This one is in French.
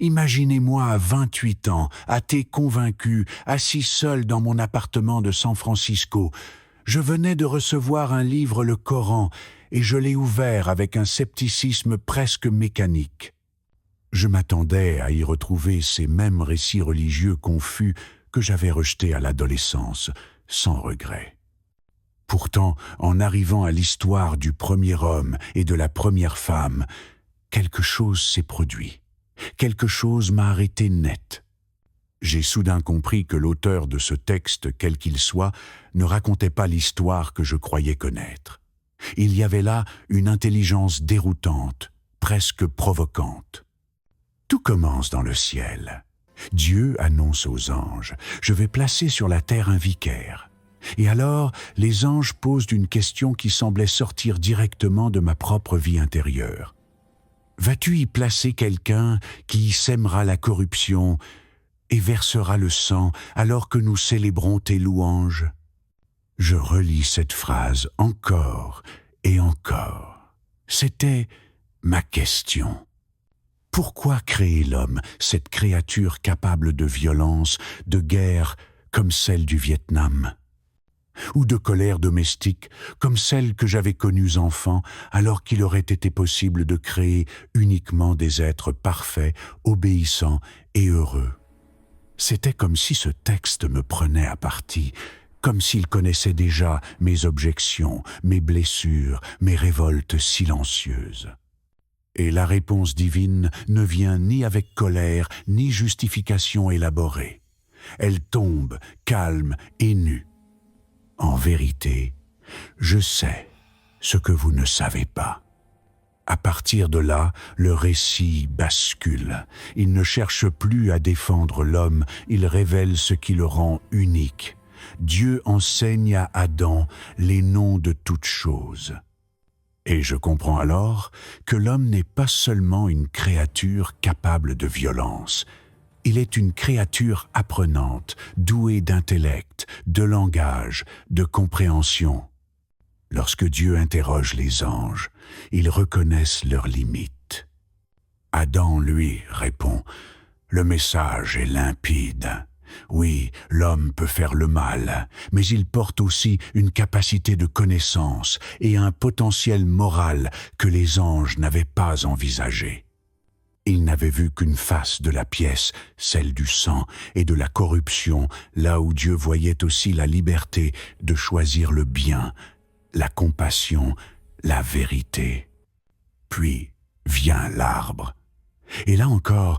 Imaginez-moi à 28 ans, athée convaincu, assis seul dans mon appartement de San Francisco. Je venais de recevoir un livre, le Coran, et je l'ai ouvert avec un scepticisme presque mécanique. Je m'attendais à y retrouver ces mêmes récits religieux confus que j'avais rejetés à l'adolescence, sans regret. Pourtant, en arrivant à l'histoire du premier homme et de la première femme, quelque chose s'est produit. Quelque chose m'a arrêté net. J'ai soudain compris que l'auteur de ce texte, quel qu'il soit, ne racontait pas l'histoire que je croyais connaître. Il y avait là une intelligence déroutante, presque provocante. Tout commence dans le ciel. Dieu annonce aux anges « Je vais placer sur la terre un vicaire ». Et alors, les anges posent une question qui semblait sortir directement de ma propre vie intérieure. Vas-tu y placer quelqu'un qui y sèmera la corruption et versera le sang alors que nous célébrons tes louanges? Je relis cette phrase encore et encore. C'était ma question. Pourquoi créer l'homme, cette créature capable de violence, de guerre comme celle du Vietnam ? Ou de colère domestique, comme celle que j'avais connue enfant, alors qu'il aurait été possible de créer uniquement des êtres parfaits, obéissants et heureux. C'était comme si ce texte me prenait à partie, comme s'il connaissait déjà mes objections, mes blessures, mes révoltes silencieuses. Et la réponse divine ne vient ni avec colère, ni justification élaborée. Elle tombe, calme et nue. En vérité, je sais ce que vous ne savez pas. À partir de là, le récit bascule. Il ne cherche plus à défendre l'homme, il révèle ce qui le rend unique. Dieu enseigne à Adam les noms de toutes choses. Et je comprends alors que l'homme n'est pas seulement une créature capable de violence. Il est une créature apprenante, douée d'intellect, de langage, de compréhension. Lorsque Dieu interroge les anges, ils reconnaissent leurs limites. Adam, lui, répond « Le message est limpide. Oui, l'homme peut faire le mal, mais il porte aussi une capacité de connaissance et un potentiel moral que les anges n'avaient pas envisagé. » Ils n'avaient vu qu'une face de la pièce, celle du sang et de la corruption, là où Dieu voyait aussi la liberté de choisir le bien, la compassion, la vérité. Puis vient l'arbre. Et là encore,